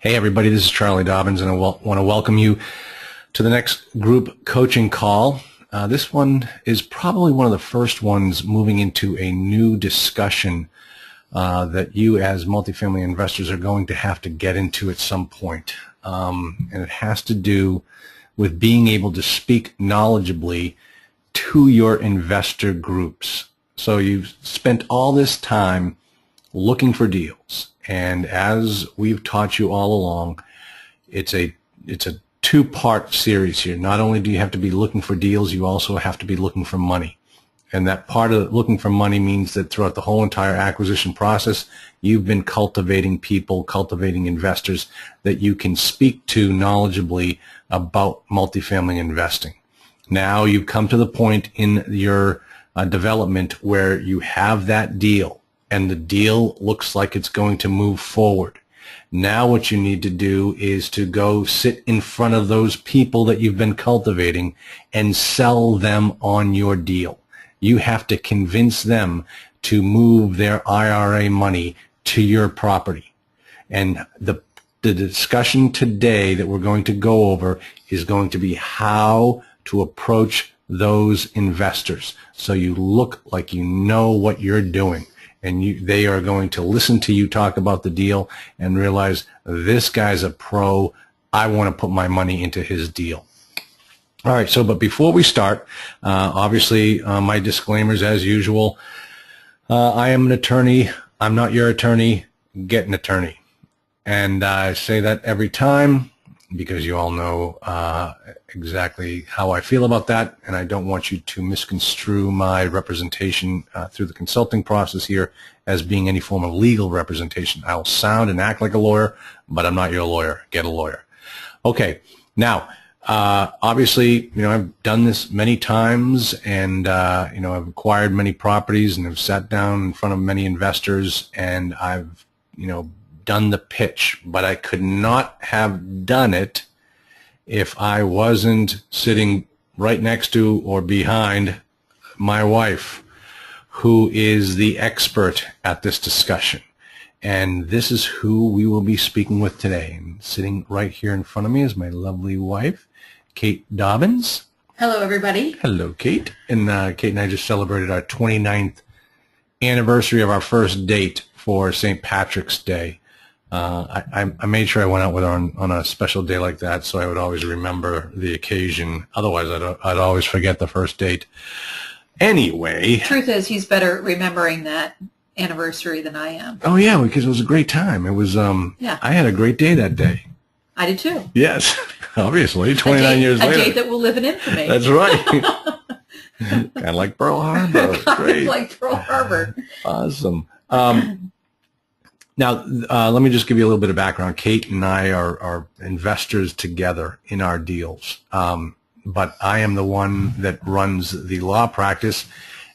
Hey everybody, this is Charlie Dobbins, and I want to welcome you to the next group coaching call. This one is probably one of the first ones moving into a new discussion that you as multifamily investors are going to have to get into at some point. And it has to do with being able to speak knowledgeably to your investor groups. So you've spent all this time looking for deals. And as we've taught you all along, it's a two-part series here. Not only do you have to be looking for deals, you also have to be looking for money. And that part of looking for money means that throughout the whole entire acquisition process, you've been cultivating people, cultivating investors that you can speak to knowledgeably about multifamily investing. Now you've come to the point in your development where you have that deal, and the deal looks like it's going to move forward. Now what you need to do is to go sit in front of those people that you've been cultivating and sell them on your deal. You have to convince them to move their IRA money to your property. And the discussion today that we're going to go over is going to be how to approach those investors so you look like you know what you're doing. And they are going to listen to you talk about the deal and realize this guy's a pro. I want to put my money into his deal. All right, but before we start, obviously my disclaimers as usual. I am an attorney. I'm not your attorney. Get an attorney. And I say that every time because you all know exactly how I feel about that, and I don't want you to misconstrue my representation through the consulting process here as being any form of legal representation. I'll sound and act like a lawyer, but I'm not your lawyer. Get a lawyer. Okay, now obviously, I've done this many times, and I've acquired many properties and have sat down in front of many investors, and I've done the pitch, but I could not have done it if I wasn't sitting right next to or behind my wife, who is the expert at this discussion. And this is who we will be speaking with today. And sitting right here in front of me is my lovely wife, Kate Dobbins. Hello, everybody. Hello, Kate. And Kate and I just celebrated our 29th anniversary of our first date for St. Patrick's Day. I made sure I went out with her on a special day like that, so I would always remember the occasion. Otherwise, I'd always forget the first date. Anyway. Truth is, he's better at remembering that anniversary than I am. Oh, yeah, because it was a great time. It was, yeah. I had a great day that day. I did too. Yes, obviously, 29 years later. A date that will live in infamy. That's right. Kind of like Pearl Harbor. Great. Like Pearl Harbor. Awesome. Now, let me just give you a little bit of background. Kate and I are investors together in our deals, but I am the one that runs the law practice,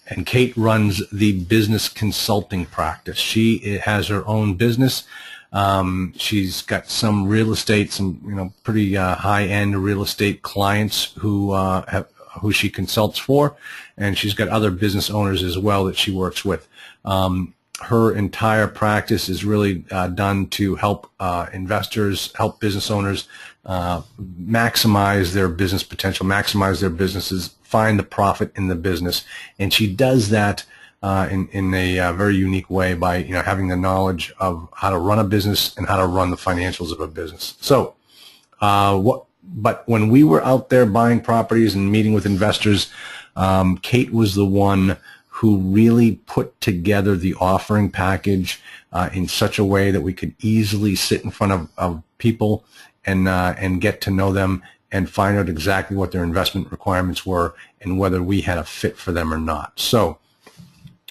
and Kate runs the business consulting practice. She has her own business. She's got some real estate, some pretty high-end real estate clients who she consults for, and she's got other business owners as well that she works with. Her entire practice is really done to help investors, help business owners maximize their business potential, maximize their businesses, find the profit in the business, and she does that in a very unique way by having the knowledge of how to run a business and how to run the financials of a business. So, but when we were out there buying properties and meeting with investors, Kate was the one who really put together the offering package in such a way that we could easily sit in front of people and get to know them and find out exactly what their investment requirements were and whether we had a fit for them or not. So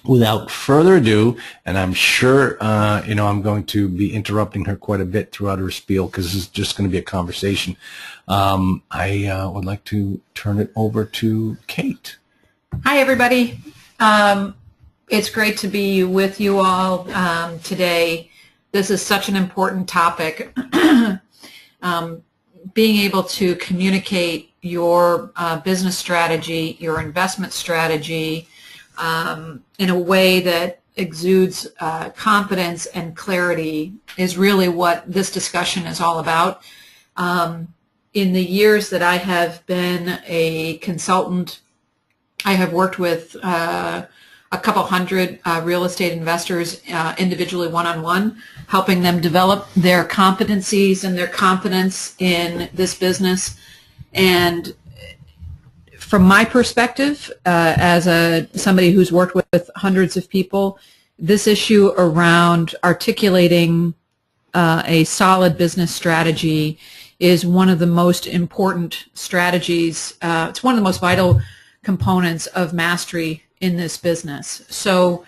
without further ado, and I'm sure I'm going to be interrupting her quite a bit throughout her spiel because this is just going to be a conversation, I would like to turn it over to Kate. Hi, everybody. It's great to be with you all today. This is such an important topic. Being able to communicate your business strategy, your investment strategy in a way that exudes confidence and clarity is really what this discussion is all about. In the years that I have been a consultant, I have worked with a couple hundred real estate investors individually one-on-one, helping them develop their competencies and their confidence in this business. And from my perspective, as somebody who's worked with hundreds of people, this issue around articulating a solid business strategy is one of the most important strategies. It's one of the most vital components of mastery in this business. So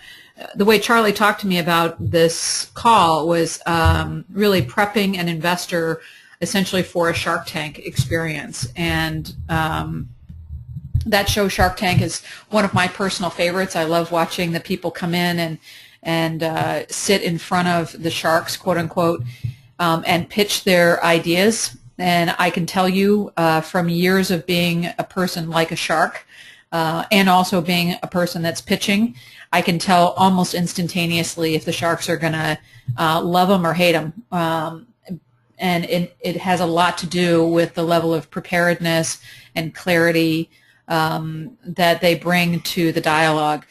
the way Charlie talked to me about this call was really prepping an investor essentially for a Shark Tank experience. And that show Shark Tank is one of my personal favorites. I love watching the people come in and sit in front of the sharks, quote unquote, and pitch their ideas. And I can tell you from years of being a person like a shark and also being a person that's pitching, I can tell almost instantaneously if the sharks are going to love them or hate them. And it has a lot to do with the level of preparedness and clarity that they bring to the dialogue.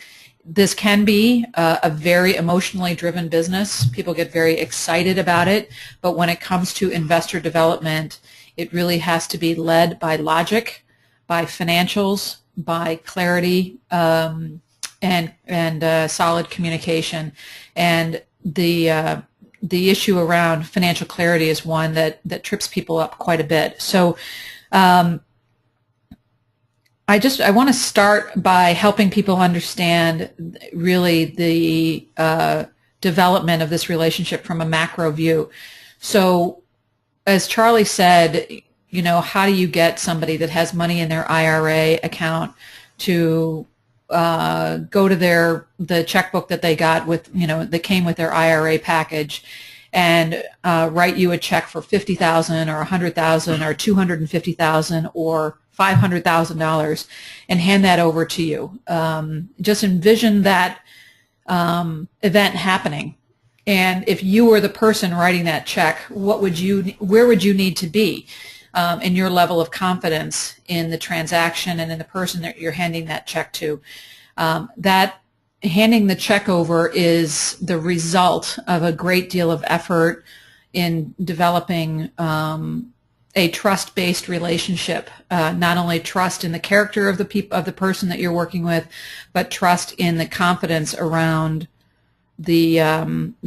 This can be a very emotionally driven business. People get very excited about it, but when it comes to investor development, it really has to be led by logic, by financials, by clarity, and solid communication. And the issue around financial clarity is one that trips people up quite a bit. So I want to start by helping people understand really the development of this relationship from a macro view. So as Charlie said, you know, how do you get somebody that has money in their IRA account to go to the checkbook that they got with, you know, that came with their IRA package and write you a check for $50,000 or $100,000 or $250,000 or $500,000 and hand that over to you. Just envision that event happening. And if you were the person writing that check, where would you need to be in your level of confidence in the transaction and in the person that you're handing that check to? That handing the check over is the result of a great deal of effort in developing a trust-based relationship, not only trust in the character of the person that you're working with, but trust in the confidence around the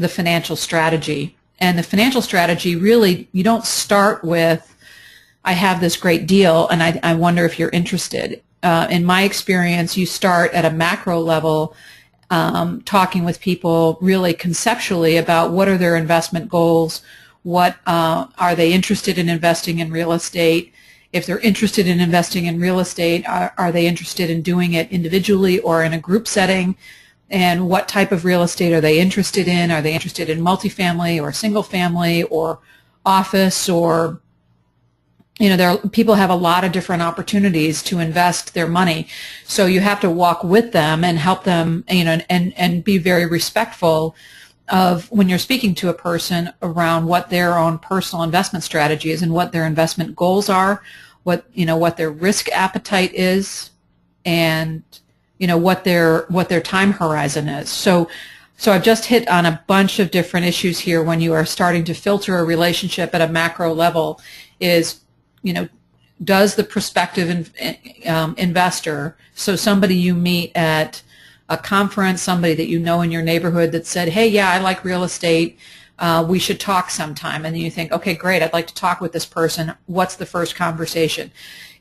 financial strategy. And the financial strategy, really, you don't start with, I have this great deal and I wonder if you're interested. In my experience, you start at a macro level, talking with people really conceptually about what are their investment goals, what are they interested in investing in real estate. If they're interested in investing in real estate, are they interested in doing it individually or in a group setting? And what type of real estate are they interested in? Are they interested in multifamily or single family or office? Or, you know, people have a lot of different opportunities to invest their money. So you have to walk with them and help them, you know, and be very respectful of when you're speaking to a person around what their own personal investment strategy is and what their investment goals are, what their risk appetite is, and you know what their time horizon is. So I've just hit on a bunch of different issues here when you are starting to filter a relationship at a macro level. Is, you know, does the prospective investor, so somebody you meet at a conference, somebody that you know in your neighborhood that said, hey, yeah, I like real estate, we should talk sometime. And then you think, okay, great, I'd like to talk with this person. What's the first conversation?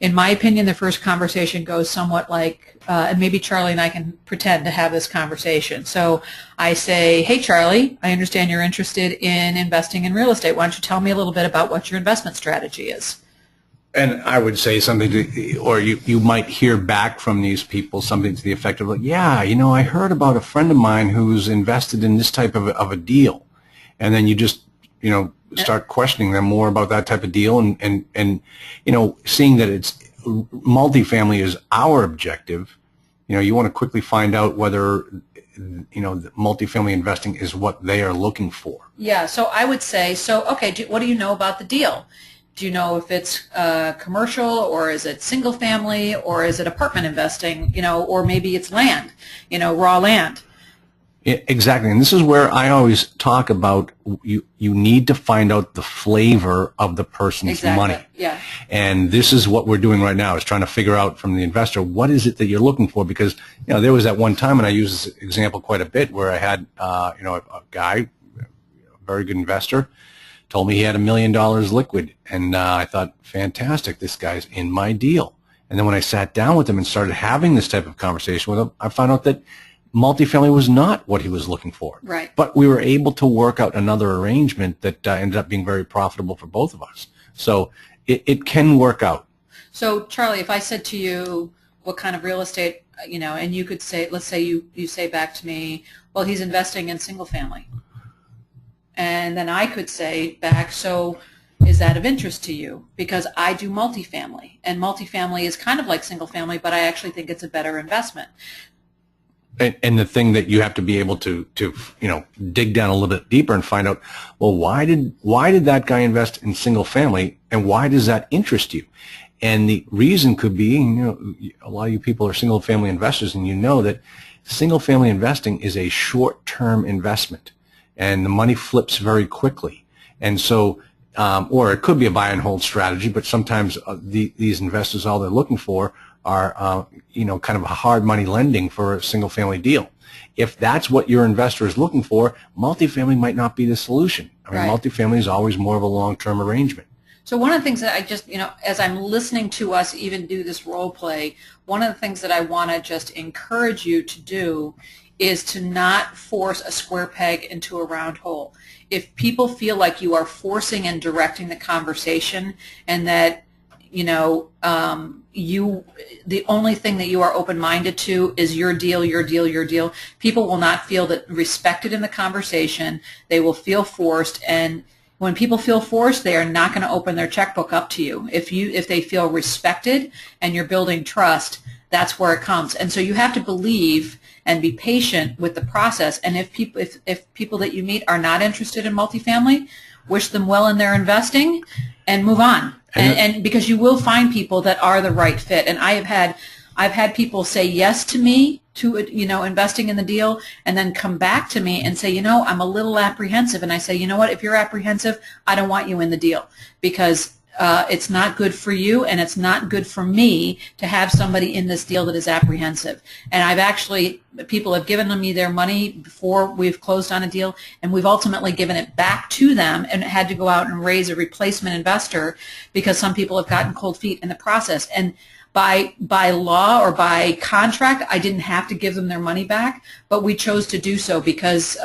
In my opinion, the first conversation goes somewhat like, and maybe Charlie and I can pretend to have this conversation. So I say, hey, Charlie, I understand you're interested in investing in real estate. Why don't you tell me a little bit about what your investment strategy is? And I would say something to, or you might hear back from these people something to the effect of, like, yeah, you know, I heard about a friend of mine who's invested in this type of a deal. And then you just, you know, start questioning them more about that type of deal and you know, seeing that it's multifamily is our objective, You want to quickly find out whether, multifamily investing is what they are looking for. Yeah, so I would say, okay, what do you know about the deal? Do you know if it's commercial, or is it single family, or is it apartment investing, or maybe it's land, raw land? Exactly, and this is where I always talk about you need to find out the flavor of the person's money. Yeah. And this is what we're doing right now, is trying to figure out from the investor, what is it that you're looking for? Because, there was that one time, and I use this example quite a bit, where I had, a guy, a very good investor, told me he had $1 million liquid. And I thought, fantastic, this guy's in my deal. And then when I sat down with him and started having this type of conversation with him, I found out that multifamily was not what he was looking for. Right. But we were able to work out another arrangement that ended up being very profitable for both of us. So it can work out. So, Charlie, if I said to you, what kind of real estate, and you could say, let's say you say back to me, well, he's investing in single family. And then I could say back, so is that of interest to you? Because I do multifamily, and multifamily is kind of like single family, but I actually think it's a better investment. And the thing that you have to be able to dig down a little bit deeper and find out, well, why did that guy invest in single family, and why does that interest you? And the reason could be, a lot of you people are single family investors, and you know that single family investing is a short-term investment, and the money flips very quickly. And so, or it could be a buy and hold strategy, but sometimes these investors, all they're looking for are, kind of a hard money lending for a single family deal. If that's what your investor is looking for, multifamily might not be the solution. I mean, multifamily is always more of a long-term arrangement. So one of the things that I just, as I'm listening to us even do this role play, one of the things that I want to just encourage you to do is to not force a square peg into a round hole. If people feel like you are forcing and directing the conversation, and that the only thing that you are open-minded to is your deal, your deal, your deal, people will not feel that respected in the conversation. They will feel forced, and when people feel forced, they are not going to open their checkbook up to you. If they feel respected and you're building trust, that's where it comes. And so you have to believe and be patient with the process. And if people that you meet are not interested in multifamily, wish them well in their investing and move on. And because you will find people that are the right fit. And I've had people say yes to me to investing in the deal, and then come back to me and say, I'm a little apprehensive. And I say, what, if you're apprehensive, I don't want you in the deal, because it's not good for you, and it's not good for me to have somebody in this deal that is apprehensive. And people have given me their money before we've closed on a deal, and we've ultimately given it back to them and had to go out and raise a replacement investor, because some people have gotten cold feet in the process. And by law or by contract, I didn't have to give them their money back, but we chose to do so because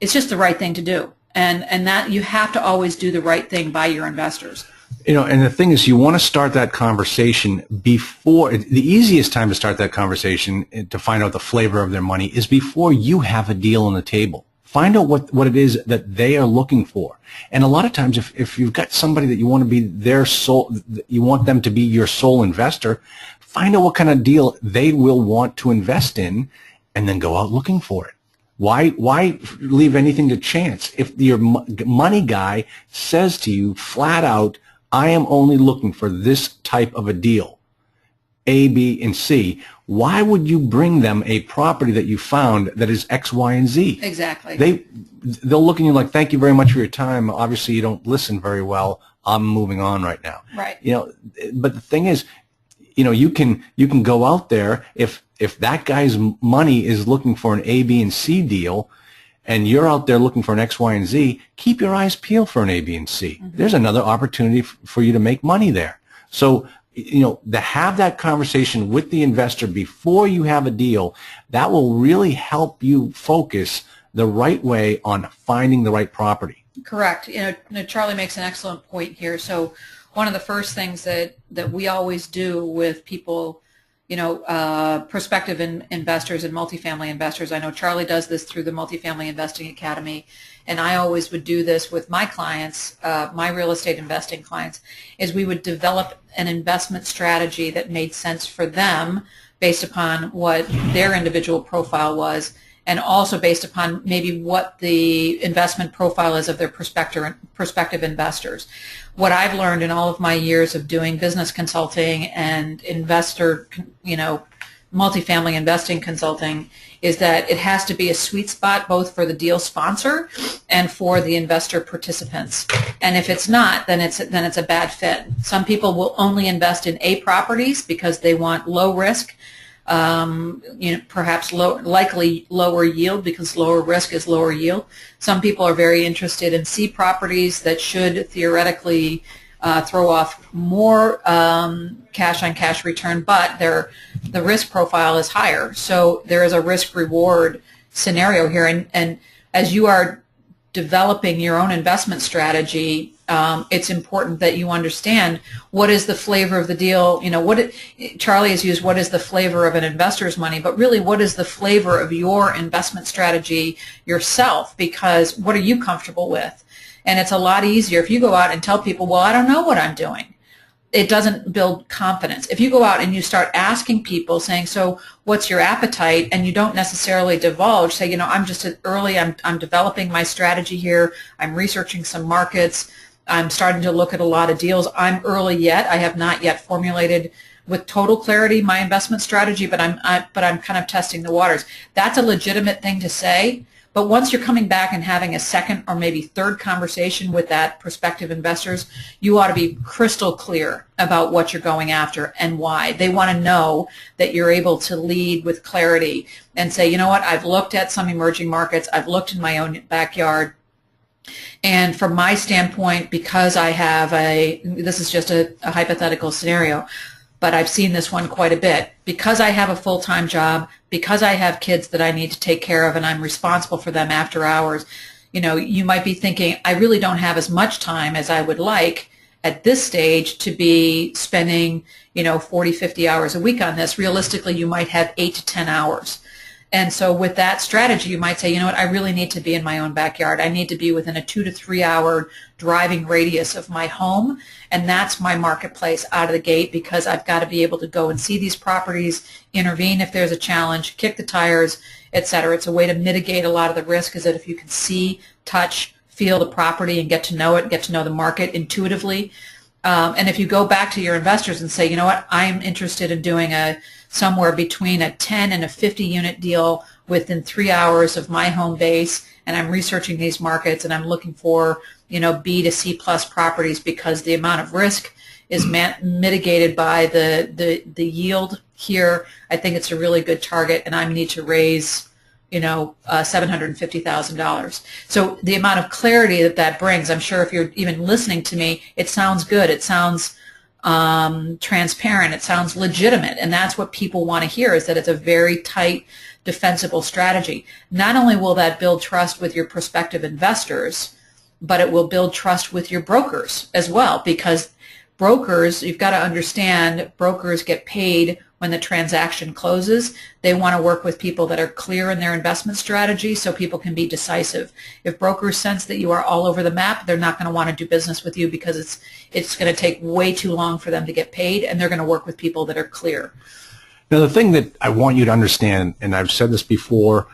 it's just the right thing to do. And that you have to always do the right thing by your investors. And the thing is, you want to start that conversation before, the easiest time to start that conversation to find out the flavor of their money is before you have a deal on the table. Find out what it is that they are looking for. And a lot of times, if you've got somebody that you want to be their sole, you want them to be your sole investor, find out what kind of deal they will want to invest in, and then go out looking for it. Why leave anything to chance? If your money guy says to you flat out, I am only looking for this type of a deal, A, B, and C, why would you bring them a property that you found that is X, Y, and Z? Exactly. They'll look at you like, thank you very much for your time. Obviously, you don't listen very well. I'm moving on right now. Right. But the thing is, you can go out there, if that guy's money is looking for an A, B, and C deal, and you're out there looking for an X, Y, and Z, keep your eyes peeled for an A, B, and C. Mm-hmm. There's another opportunity for you to make money there. So, to have that conversation with the investor before you have a deal, that will really help you focus the right way on finding the right property. Correct. Charlie makes an excellent point here. So one of the first things that we always do with people, prospective investors and multifamily investors, I know Charlie does this through the Multifamily Investing Academy, and I always would do this with my clients, my real estate investing clients, is we would develop an investment strategy that made sense for them, based upon what their individual profile was, and also based upon maybe what the investment profile is of their prospective investors. What I've learned in all of my years of doing business consulting and investor, multifamily investing consulting, is that it has to be a sweet spot both for the deal sponsor and for the investor participants. And if it's not, then it's a bad fit. Some people will only invest in A properties because they want low risk, perhaps likely lower yield, because lower risk is lower yield. Some people are very interested in C properties that should theoretically throw off more cash-on-cash return, but the risk profile is higher. So there is a risk-reward scenario here. And as you are developing your own investment strategy, it's important that you understand what is the flavor of the deal. Charlie has used what is the flavor of an investor's money, but really what is the flavor of your investment strategy yourself, because what are you comfortable with? And it's a lot easier if you go out and tell people, well, I don't know what I'm doing. It doesn't build confidence. If you go out and you start asking people, saying, so what's your appetite, and you don't necessarily divulge, say, I'm just I'm developing my strategy here, I'm researching some markets, I'm starting to look at a lot of deals, I'm early yet, I have not yet formulated with total clarity my investment strategy, but I'm kind of testing the waters. That's a legitimate thing to say. But once you're coming back and having a second or maybe third conversation with that prospective investors, you ought to be crystal clear about what you're going after and why. They want to know that you're able to lead with clarity and say, you know what, I've looked at some emerging markets, I've looked in my own backyard, and from my standpoint, because I have this is just a hypothetical scenario, but I've seen this one quite a bit. Because I have a full-time job, because I have kids that I need to take care of and I'm responsible for them after hours, you might be thinking, I really don't have as much time as I would like at this stage to be spending, 40, 50 hours a week on this. Realistically, you might have 8 to 10 hours. And so with that strategy, you might say, you know what, I really need to be in my own backyard. I need to be within a 2 to 3 hour driving radius of my home, and that's my marketplace out of the gate, because I've got to be able to go and see these properties, intervene if there's a challenge, kick the tires, etc. It's a way to mitigate a lot of the risk, is that if you can see, touch, feel the property and get to know it, get to know the market intuitively. And if you go back to your investors and say, you know what, I'm interested in doing somewhere between a 10 and a 50 unit deal within 3 hours of my home base, and I'm researching these markets and I'm looking for, B to C plus properties, because the amount of risk is mitigated by the yield here. I think it's a really good target, and I need to raise $750,000. So the amount of clarity that brings, I'm sure if you're even listening to me, it sounds good. It sounds transparent. It sounds legitimate. And that's what people want to hear, is that it's a very tight, defensible strategy. Not only will that build trust with your prospective investors, but it will build trust with your brokers as well, because brokers, you've got to understand, brokers get paid when the transaction closes. They want to work with people that are clear in their investment strategy so people can be decisive. If brokers sense that you are all over the map, they're not going to want to do business with you, because it's going to take way too long for them to get paid, and they're going to work with people that are clear. Now, the thing that I want you to understand, and I've said this before,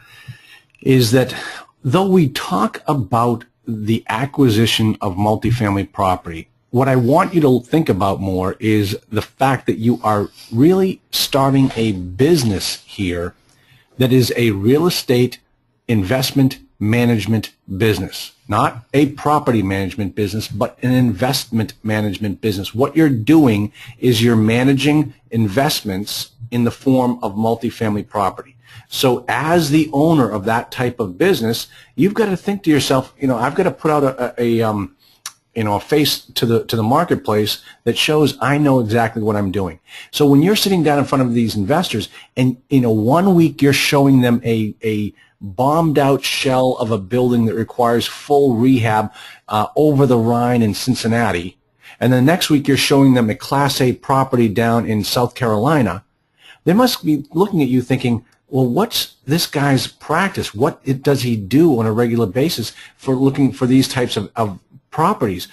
is that though we talk about the acquisition of multifamily property, what I want you to think about more is the fact that you are really starting a business here that is a real estate investment management business. Not a property management business, but an investment management business. What you're doing is you're managing investments in the form of multifamily property. So as the owner of that type of business, you've got to think to yourself, I've got to put out a face to the marketplace that shows I know exactly what I'm doing. So when you're sitting down in front of these investors, and 1 week you're showing them a bombed out shell of a building that requires full rehab over the Rhine in Cincinnati, and then the next week you're showing them a Class A property down in South Carolina, they must be looking at you thinking, well, what's this guy's practice? What does he do on a regular basis for looking for these types of properties?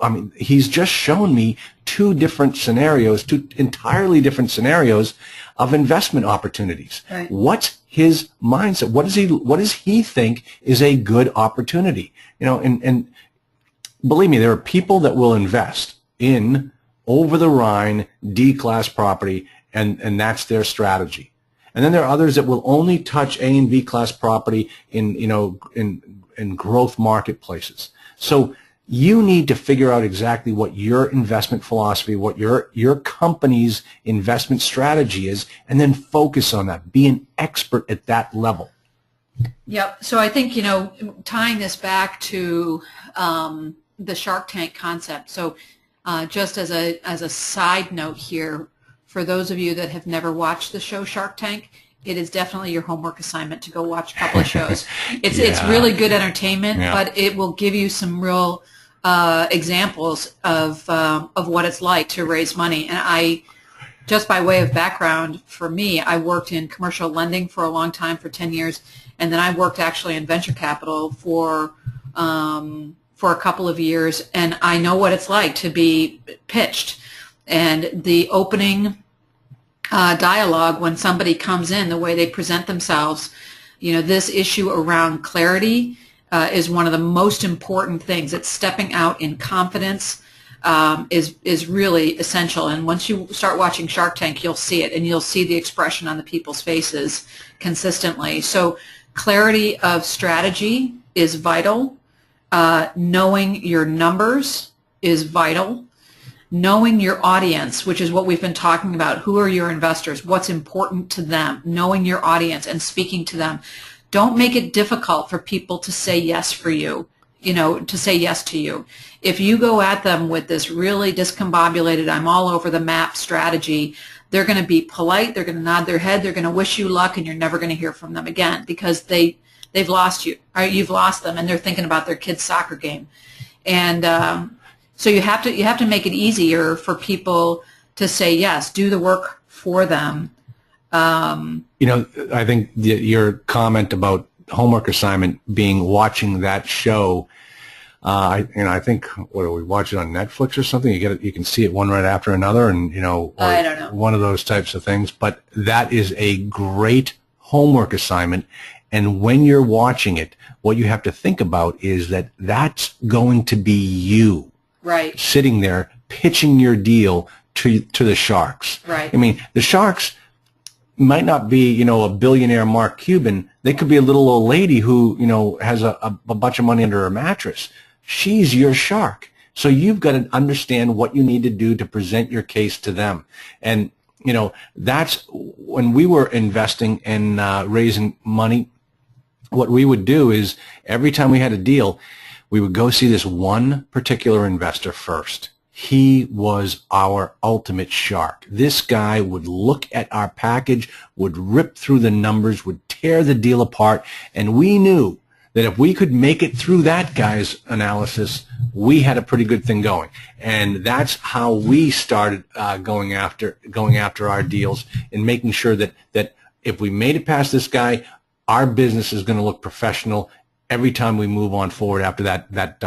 I mean, he's just shown me two different scenarios, two entirely different scenarios of investment opportunities. Right. What's his mindset? What does he think is a good opportunity? You know, and believe me, there are people that will invest in over-the-Rhine D-class property, and that's their strategy. And then there are others that will only touch A and B class property in, you know, in growth marketplaces. So you need to figure out exactly what your investment philosophy, what your company's investment strategy is, and then focus on that. Be an expert at that level. Yep. So I think, you know, tying this back to the Shark Tank concept. So just as a side note here, for those of you that have never watched the show Shark Tank, it is definitely your homework assignment to go watch a couple of shows. It's really good entertainment, but it will give you some real examples of what it's like to raise money. And I, just by way of background, for me, I worked in commercial lending for a long time, for 10 years, and then I worked actually in venture capital for a couple of years, and I know what it's like to be pitched. And the opening dialogue when somebody comes in, the way they present themselves, you know, this issue around clarity is one of the most important things. It's stepping out in confidence is really essential. And once you start watching Shark Tank, you'll see it, and you'll see the expression on the people's faces consistently. So clarity of strategy is vital. Knowing your numbers is vital. Knowing your audience, which is what we've been talking about. Who are your investors? What's important to them? Knowing your audience and speaking to them. Don't make it difficult for people to say yes for you, you know, to say yes to you. If you go at them with this really discombobulated, I'm all over the map strategy, they're going to be polite, they're going to nod their head, they're going to wish you luck, and you're never going to hear from them again because they've lost you, or you've lost them, and they're thinking about their kid's soccer game. And so you have to make it easier for people to say yes, do the work for them. You know, I think your comment about homework assignment being watching that show, I think, what do we watch it on Netflix or something? You can see it one right after another, and you know, or I don't know, one of those types of things. But that is a great homework assignment. And when you're watching it, what you have to think about is that that's going to be you. Right. Sitting there pitching your deal to the Sharks. Right. I mean, the Sharks might not be, you know, a billionaire Mark Cuban. They could be a little old lady who, you know, has a bunch of money under her mattress. She's your shark. So you've got to understand what you need to do to present your case to them. And, you know, that's when we were investing and raising money, what we would do is every time we had a deal, we would go see this one particular investor first. He was our ultimate shark. This guy would look at our package, would rip through the numbers, would tear the deal apart, and we knew that if we could make it through that guy's analysis, we had a pretty good thing going. And that's how we started going after our deals and making sure that if we made it past this guy, our business is going to look professional every time we move on forward after that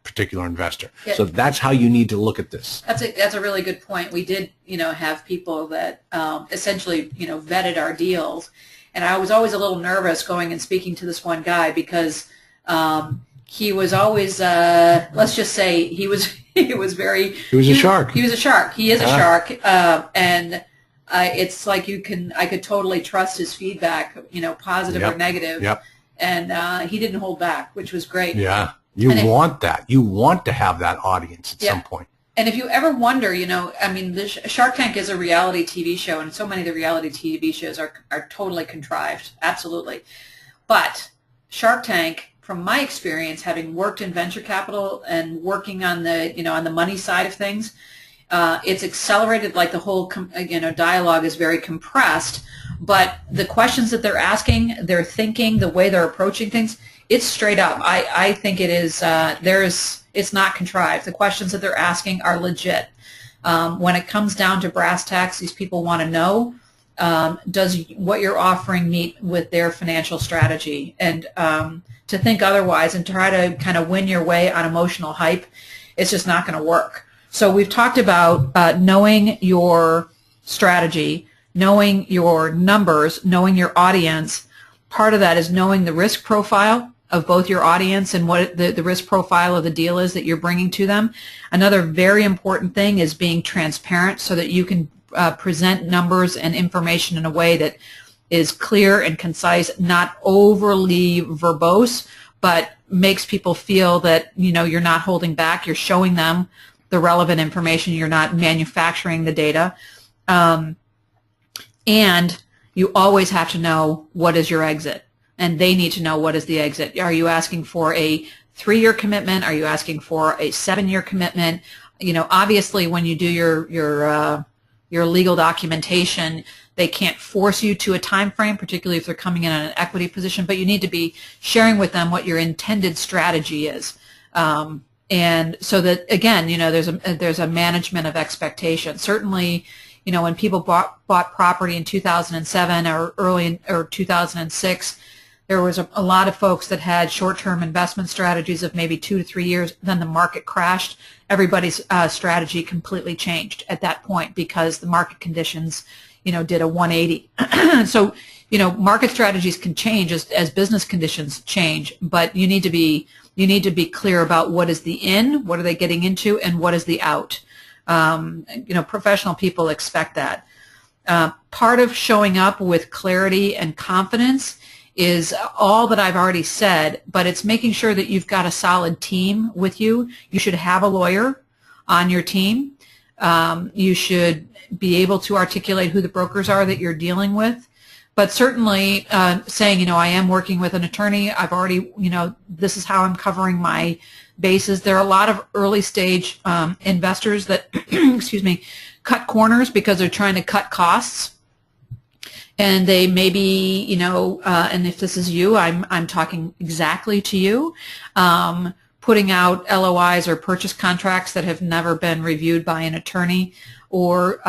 particular investor. Yeah. So that's how you need to look at this. That's a really good point. We did, you know, have people that essentially, you know, vetted our deals, and I was always a little nervous going and speaking to this one guy because he was always, let's just say, he was a shark. He was a shark. He is a shark, and it's like I could totally trust his feedback, you know, positive or negative. Yep. And he didn't hold back, which was great. Yeah, you want that. You want to have that audience at some point. And if you ever wonder, you know, I mean, Shark Tank is a reality TV show, and so many of the reality TV shows are totally contrived, absolutely. But Shark Tank, from my experience, having worked in venture capital and working on the, you know, on the money side of things, it's accelerated. Like the whole, you know, dialogue is very compressed. But the questions that they're asking, their thinking, the way they're approaching things, it's straight up. I think it is. It's not contrived. The questions that they're asking are legit. When it comes down to brass tacks, these people want to know: does what you're offering meet with their financial strategy? And to think otherwise and try to kind of win your way on emotional hype, it's just not going to work. So we've talked about knowing your strategy, knowing your numbers, knowing your audience. Part of that is knowing the risk profile of both your audience and what the risk profile of the deal is that you're bringing to them. Another very important thing is being transparent so that you can present numbers and information in a way that is clear and concise, not overly verbose, but makes people feel that, you know, you're not holding back, you're showing them the relevant information, you're not manufacturing the data. And you always have to know what is your exit, and they need to know what is the exit. Are you asking for a 3-year commitment? Are you asking for a 7-year commitment? You know, obviously when you do your legal documentation, they can't force you to a time frame, particularly if they're coming in on an equity position, but you need to be sharing with them what your intended strategy is. And so that, again, you know, there's a management of expectations. Certainly, you know, when people bought property in 2007 or 2006, there was a lot of folks that had short-term investment strategies of maybe 2 to 3 years. Then the market crashed. Everybody's strategy completely changed at that point because the market conditions, you know, did a 180. So, you know, market strategies can change as business conditions change, but you need to be clear about what is the in, what are they getting into, and what is the out. You know, professional people expect that. Part of showing up with clarity and confidence is all that I've already said, but it's making sure that you've got a solid team with you. You should have a lawyer on your team. You should be able to articulate who the brokers are that you're dealing with. But certainly saying, you know, I am working with an attorney. I've already, you know, this is how I'm covering my bases. There are a lot of early stage investors that, excuse me, cut corners because they're trying to cut costs. And they maybe, you know, and if this is you, I'm talking exactly to you, putting out LOIs or purchase contracts that have never been reviewed by an attorney, or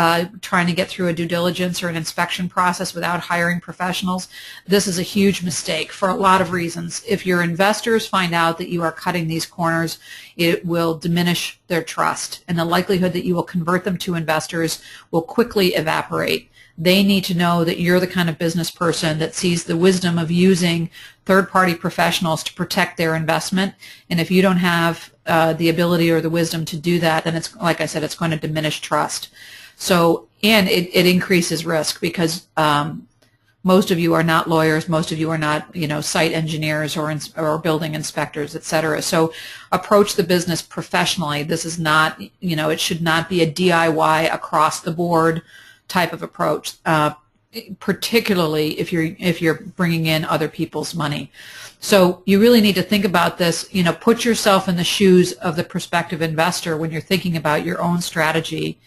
trying to get through a due diligence or an inspection process without hiring professionals. This is a huge mistake for a lot of reasons. If your investors find out that you are cutting these corners, it will diminish their trust, and the likelihood that you will convert them to investors will quickly evaporate. They need to know that you're the kind of business person that sees the wisdom of using third-party professionals to protect their investment. And if you don't have the ability or the wisdom to do that, then it's, like I said, it's going to diminish trust. So, and it increases risk because most of you are not lawyers, most of you are not, you know, site engineers or building inspectors, et cetera. So approach the business professionally. This is not, you know, it should not be a DIY across the board type of approach, particularly if you're bringing in other people's money. So you really need to think about this. You know, put yourself in the shoes of the prospective investor when you're thinking about your own strategy,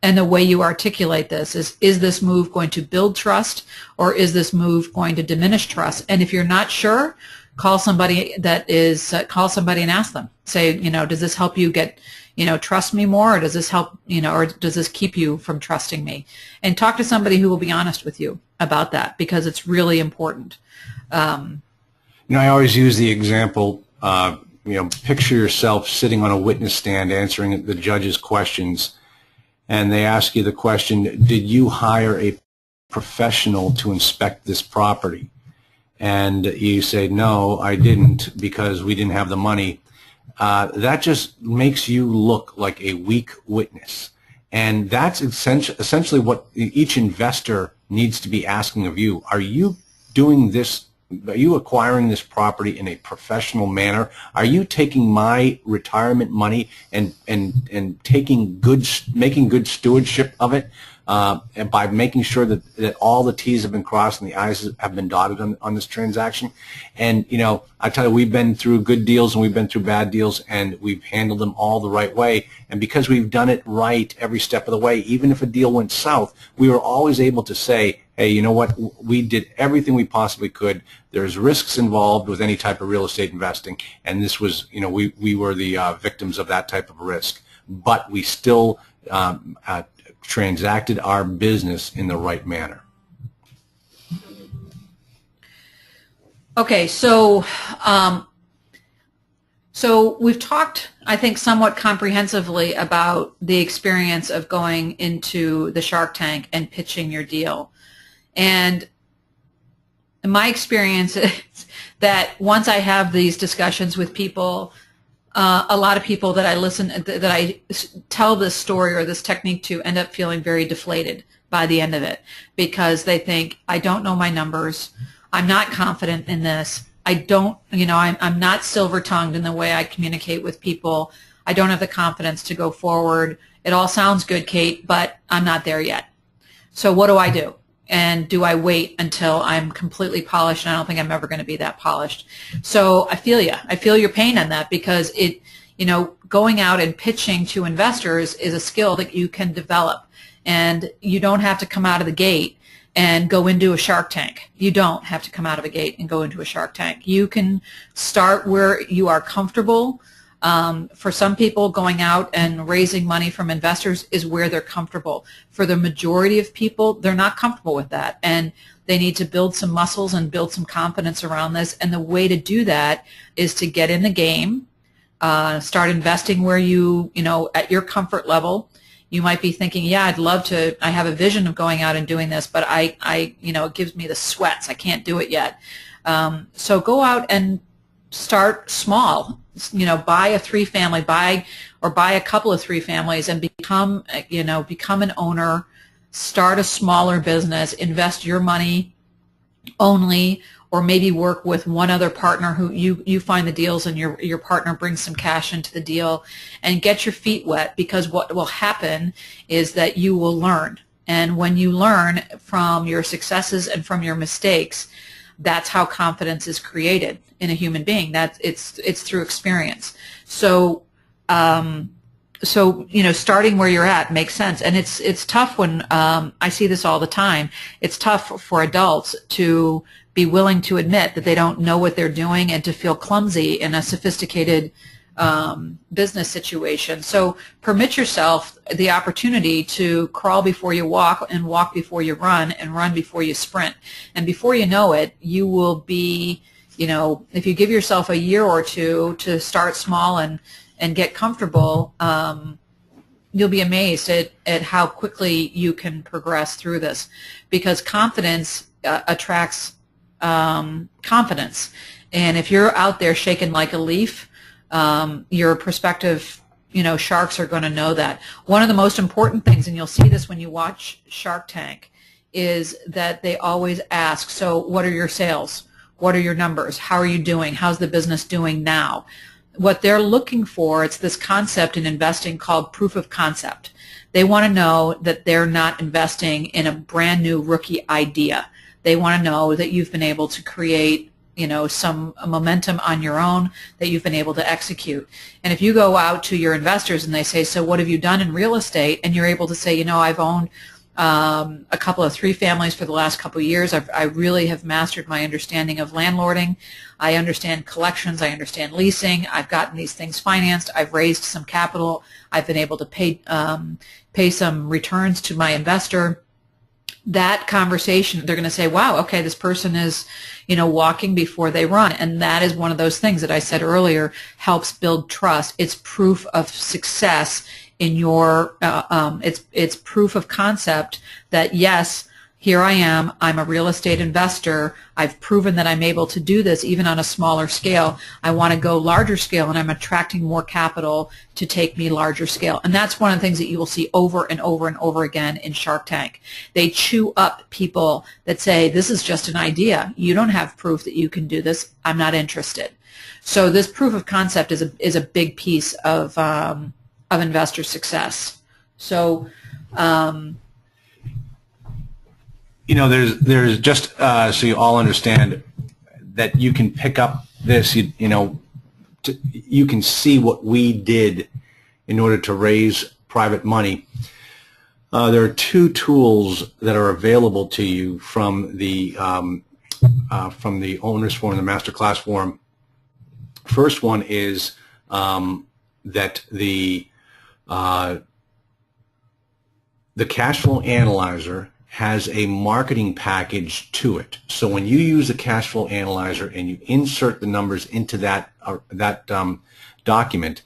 and the way you articulate this is this move going to build trust, or is this move going to diminish trust? And if you're not sure, call somebody and ask them. Say, you know, does this help you get, you know, trust me more, or does this help, you know, or does this keep you from trusting me? And talk to somebody who will be honest with you about that, because it's really important. You know, I always use the example, you know, picture yourself sitting on a witness stand answering the judge's questions, and they ask you the question, did you hire a professional to inspect this property? And you say, no, I didn't, because we didn't have the money. That just makes you look like a weak witness. And that's essentially what each investor needs to be asking of you. Are you doing this? Are you acquiring this property in a professional manner? Are you taking my retirement money and making good stewardship of it? And by making sure that all the T's have been crossed and the I's have been dotted on this transaction. And, you know, I tell you, we've been through good deals and we've been through bad deals, and we've handled them all the right way. And because we've done it right every step of the way, even if a deal went south, we were always able to say, hey, you know what, we did everything we possibly could. There's risks involved with any type of real estate investing, and this was, you know, we were the victims of that type of risk. But we still transacted our business in the right manner. Okay, so So we've talked, I think, somewhat comprehensively about the experience of going into the Shark Tank and pitching your deal. And my experience is that once I have these discussions with people, a lot of people that I tell this story or this technique to end up feeling very deflated by the end of it, because they think, I don't know my numbers, I'm not confident in this, I don't, I'm not silver-tongued in the way I communicate with people, I don't have the confidence to go forward, it all sounds good, Kate, but I'm not there yet. So what do I do? And do I wait until I'm completely polished? And I don't think I'm ever going to be that polished. So I feel you. I feel your pain on that, because going out and pitching to investors is a skill that you can develop. And you don't have to come out of the gate and go into a Shark Tank. You don't have to come out of a gate and go into a Shark Tank. You can start where you are comfortable. For some people, going out and raising money from investors is where they're comfortable. For the majority of people, they're not comfortable with that, and they need to build some muscles and build some confidence around this. And the way to do that is to get in the game, start investing where at your comfort level. You might be thinking, yeah, I'd love to, I have a vision of going out and doing this, but it gives me the sweats. I can't do it yet. So go out and start small. Buy a 3-family, buy a couple of 3 families, and become an owner. Start a smaller business. Invest your money only, or maybe work with one other partner who you find the deals, and your partner brings some cash into the deal, and get your feet wet. Because what will happen is that you will learn, and when you learn from your successes and from your mistakes, that's how confidence is created in a human being. It's through experience. So starting where you're at makes sense. And it's tough when I see this all the time. It's tough for adults to be willing to admit that they don't know what they're doing, and to feel clumsy in a sophisticated business situation. So permit yourself the opportunity to crawl before you walk, and walk before you run, and run before you sprint. And before you know it, you will be, if you give yourself a year or two to start small and get comfortable, you'll be amazed at how quickly you can progress through this, because confidence attracts confidence. And if you're out there shaking like a leaf, your prospective sharks are going to know that. One of the most important things, and you'll see this when you watch Shark Tank, is that they always ask, so what are your sales? What are your numbers? How are you doing? How's the business doing now? What they're looking for, it's this concept in investing called proof of concept. They want to know that they're not investing in a brand new rookie idea. They want to know that you've been able to create some momentum on your own, that you've been able to execute. And if you go out to your investors and they say, so what have you done in real estate? And you're able to say, I've owned a couple of 3 families for the last couple of years. I really have mastered my understanding of landlording. I understand collections. I understand leasing. I've gotten these things financed. I've raised some capital. I've been able to pay some returns to my investor. That conversation, they're going to say, wow, okay, this person is, walking before they run. And that is one of those things that I said earlier helps build trust. It's proof of success in your, it's proof of concept that, yes, here I am, I'm a real estate investor, I've proven that I'm able to do this even on a smaller scale. I want to go larger scale, and I'm attracting more capital to take me larger scale. And that's one of the things that you will see over and over and over again in Shark Tank. They chew up people that say, this is just an idea. You don't have proof that you can do this. I'm not interested. So this proof of concept is a big piece of investor success. So there's just so you all understand that you can pick up this, you can see what we did in order to raise private money. There are 2 tools that are available to you from the Owners Forum, the Masterclass Forum. First one is that the cash flow analyzer has a marketing package to it. So when you use a cash flow analyzer and you insert the numbers into that document,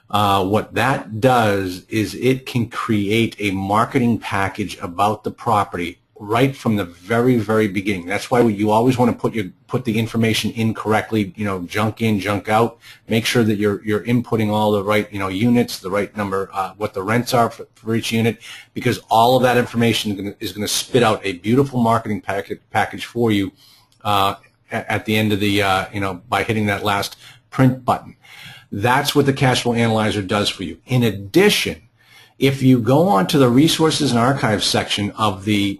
what that does is it can create a marketing package about the property right from the very, very beginning. That's why you always want to put the information in correctly. You know, junk in, junk out. Make sure that you're inputting all the right units, the right number, what the rents are for each unit, because all of that information is going to spit out a beautiful marketing package for you at the end of the by hitting that last print button. That's what the cash flow analyzer does for you. In addition, if you go onto the resources and archives section of the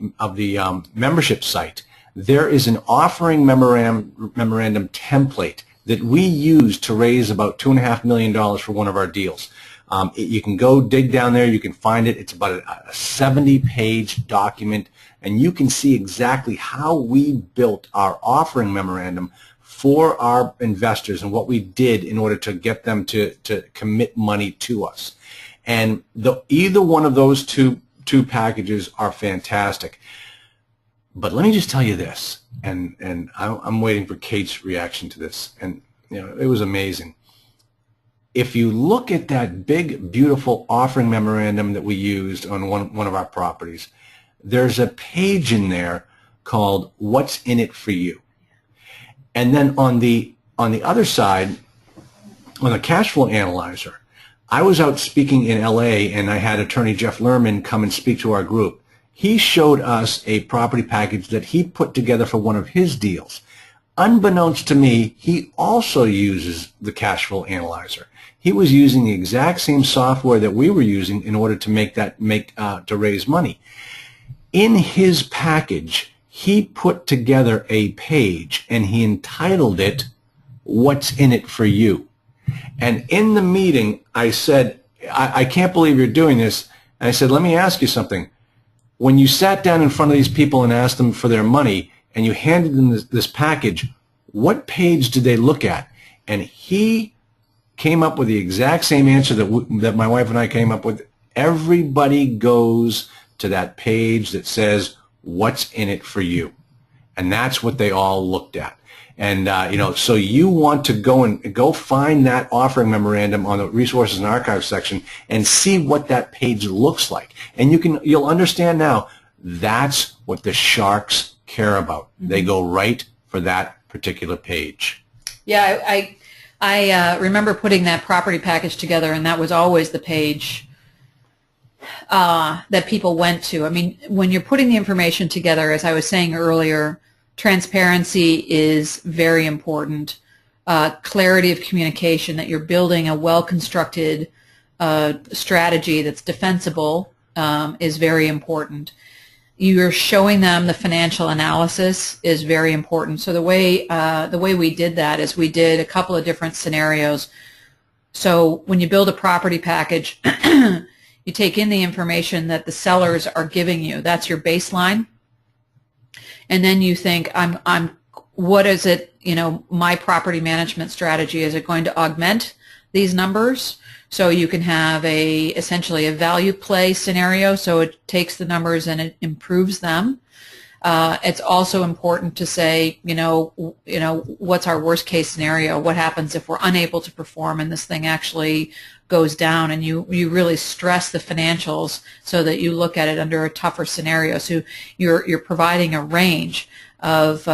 membership site, there is an offering memorandum template that we used to raise about $2.5 million for one of our deals. You can go dig down there. You can find it. It's about a 70-page document, and you can see exactly how we built our offering memorandum for our investors and what we did in order to get them to commit money to us. And either one of those two packages are fantastic. But let me just tell you this, and I'm waiting for Kate's reaction to this, and it was amazing. If you look at that big, beautiful offering memorandum that we used on one of our properties, there's a page in there called "What's in it for you?" And then on the other side, on the cash flow analyzer, I was out speaking in LA, and I had attorney Jeff Lerman come and speak to our group. He showed us a property package that he put together for one of his deals. Unbeknownst to me, he also uses the cash flow analyzer. He was using the exact same software that we were using in order to to raise money. In his package, he put together a page, and he entitled it, "What's in it for you?" And in the meeting, I said, I can't believe you're doing this. And I said, let me ask you something. When you sat down in front of these people and asked them for their money, and you handed them this package, what page did they look at? And he came up with the exact same answer that my wife and I came up with. Everybody goes to that page that says, "What's in it for you?" And that's what they all looked at. And so you want to go find that offering memorandum on the resources and archives section and see what that page looks like. And you'll understand now that's what the sharks care about. They go right for that particular page. Yeah, I remember putting that property package together, and that was always the page that people went to. I mean, when you're putting the information together, as I was saying earlier, transparency is very important. Clarity of communication, that you're building a well-constructed strategy that's defensible is very important. You're showing them the financial analysis is very important. So the way we did that is we did a couple of different scenarios. So when you build a property package, you take in the information that the sellers are giving you. That's your baseline. And then you think, what is it, my property management strategy, is it going to augment these numbers? So you can have essentially a value play scenario, so it takes the numbers and it improves them. It's also important to say, what's our worst case scenario? What happens if we're unable to perform and this thing actually goes down? And you really stress the financials so that you look at it under a tougher scenario. So you're providing a range of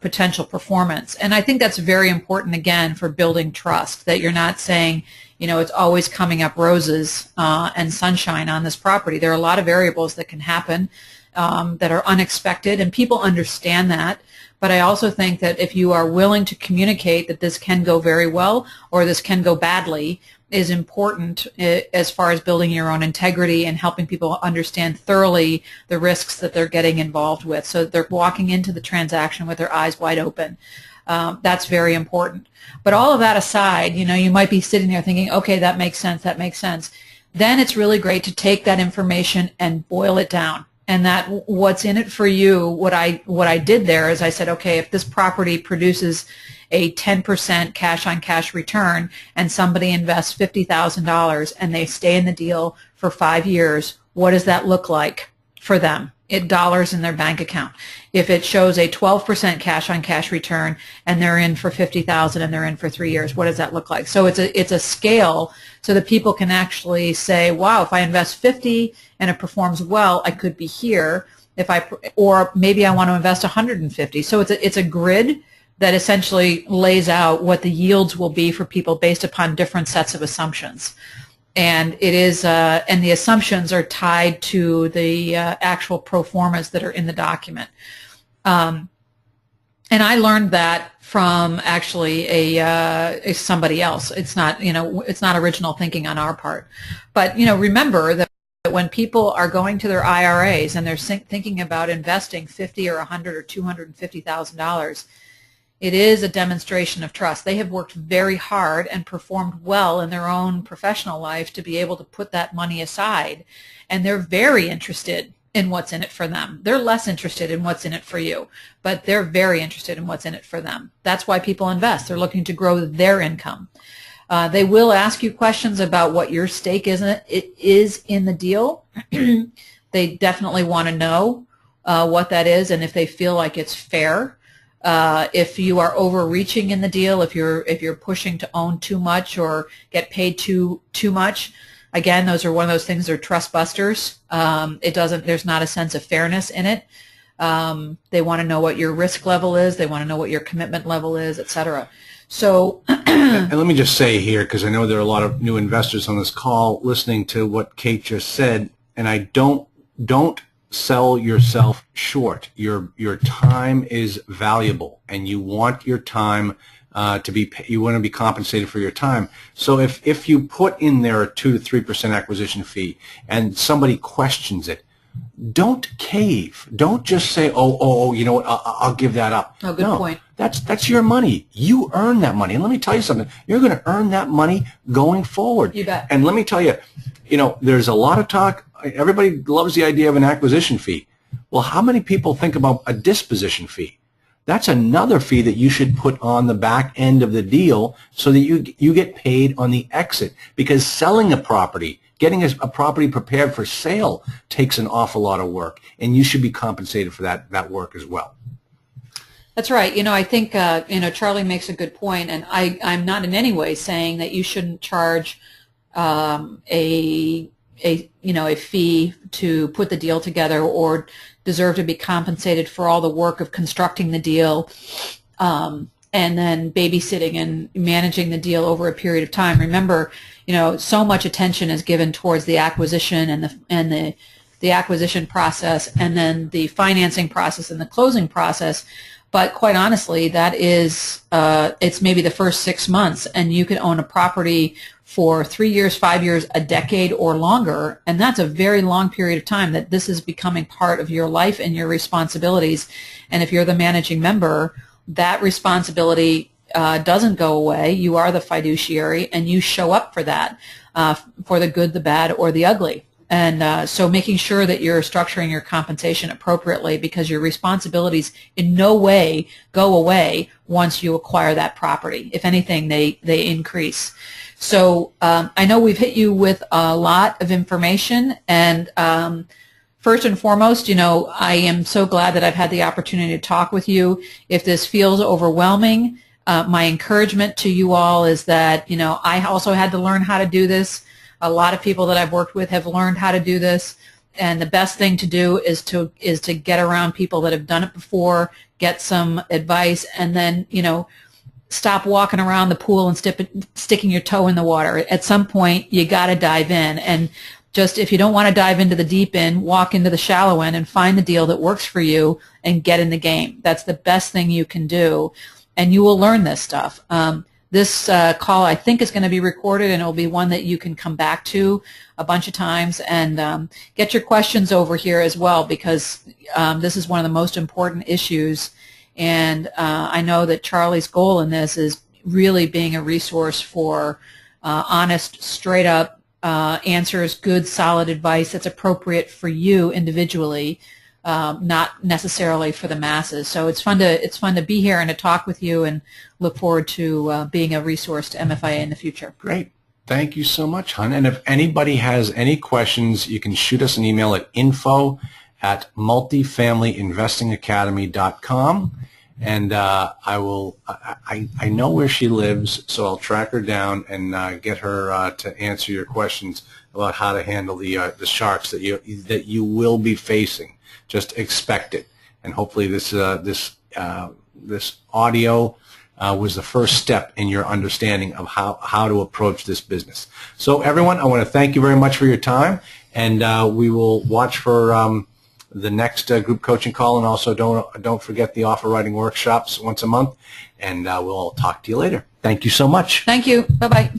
potential performance. And I think that's very important, again, for building trust, that you're not saying, it's always coming up roses and sunshine on this property. There are a lot of variables that can happen that are unexpected, and people understand that. But I also think that if you are willing to communicate that this can go very well or this can go badly is important as far as building your own integrity and helping people understand thoroughly the risks that they're getting involved with, so that they're walking into the transaction with their eyes wide open. That's very important. But all of that aside, you might be sitting there thinking, okay, that makes sense, that makes sense. Then it's really great to take that information and boil it down. And that what's in it for you, what I did there is I said, okay, if this property produces a 10% cash-on-cash return and somebody invests $50,000 and they stay in the deal for 5 years, what does that look like for them? dollars in their bank account. If it shows a 12% cash-on-cash return and they're in for $50,000 and they're in for 3 years, what does that look like? So it's a scale so that people can actually say, wow, if I invest 50 and it performs well, I could be here. Or maybe I want to invest 150. So it's a grid that essentially lays out what the yields will be for people based upon different sets of assumptions. And it is, and the assumptions are tied to the actual pro formas that are in the document. And I learned that from actually somebody else. It's not, it's not original thinking on our part. But remember that when people are going to their IRAs and they're thinking about investing $50 or $100 or $250,000, it is a demonstration of trust. They have worked very hard and performed well in their own professional life to be able to put that money aside, and they're very interested in what's in it for them. They're less interested in what's in it for you, but they're very interested in what's in it for them. That's why people invest. They're looking to grow their income. They will ask you questions about what your stake is in the deal. They definitely want to know what that is and if they feel like it's fair. If you are overreaching in the deal, if you're pushing to own too much or get paid too much, again, those are one of those things that are trust busters. There's not a sense of fairness in it. They want to know what your risk level is. They want to know what your commitment level is, et cetera. So, and let me just say here, because I know there are a lot of new investors on this call listening to what Kate just said, and I don't sell yourself short. Your time is valuable, and you want your time you want to be compensated for your time. So if you put in there a 2 to 3% acquisition fee and somebody questions it, don't cave. Don't just say, oh, you know what, I'll give that up. Oh, good point. That's your money. You earn that money. And let me tell you something. You're going to earn that money going forward. You bet. And let me tell you, there's a lot of talk. Everybody loves the idea of an acquisition fee. Well, how many people think about a disposition fee? That's another fee that you should put on the back end of the deal so that you get paid on the exit. Because selling a property, getting a property prepared for sale takes an awful lot of work, and you should be compensated for that work as well. That's right. I think Charlie makes a good point, and I'm not in any way saying that you shouldn't charge a fee to put the deal together or deserve to be compensated for all the work of constructing the deal and then babysitting and managing the deal over a period of time. Remember, so much attention is given towards the acquisition and the acquisition process, and then the financing process and the closing process. But quite honestly, that is it's maybe the first 6 months, and you can own a property for 3 years, 5 years, a decade, or longer, and that's a very long period of time that this is becoming part of your life and your responsibilities. And if you're the managing member, that responsibility doesn't go away. You are the fiduciary, and you show up for that, for the good, the bad, or the ugly. And so making sure that you're structuring your compensation appropriately, because your responsibilities in no way go away once you acquire that property. If anything, they increase. So I know we've hit you with a lot of information, and first and foremost, I am so glad that I've had the opportunity to talk with you. If this feels overwhelming, my encouragement to you all is that, I also had to learn how to do this. A lot of people that I've worked with have learned how to do this, and the best thing to do is to get around people that have done it before, get some advice, and then, stop walking around the pool and sticking your toe in the water. At some point, you got to dive in, and just if you don't want to dive into the deep end, walk into the shallow end and find the deal that works for you and get in the game. That's the best thing you can do, and you will learn this stuff. This call, I think, is going to be recorded, and it will be one that you can come back to a bunch of times, and get your questions over here as well, because this is one of the most important issues. And I know that Charlie's goal in this is really being a resource for honest, straight-up answers, good, solid advice that's appropriate for you individually, not necessarily for the masses. So it's fun to be here and to talk with you, and look forward to being a resource to MFIA in the future. Great. Thank you so much, hon. And if anybody has any questions, you can shoot us an email at info at multifamilyinvestingacademy.com. And I know where she lives, so I'll track her down and get her to answer your questions about how to handle the sharks that you will be facing. Just expect it, and hopefully this audio was the first step in your understanding of how to approach this business. So everyone, I want to thank you very much for your time, and we will watch for the next group coaching call, and also don't forget the offer writing workshops once a month, and we'll talk to you later. Thank you so much. Thank you. Bye-bye.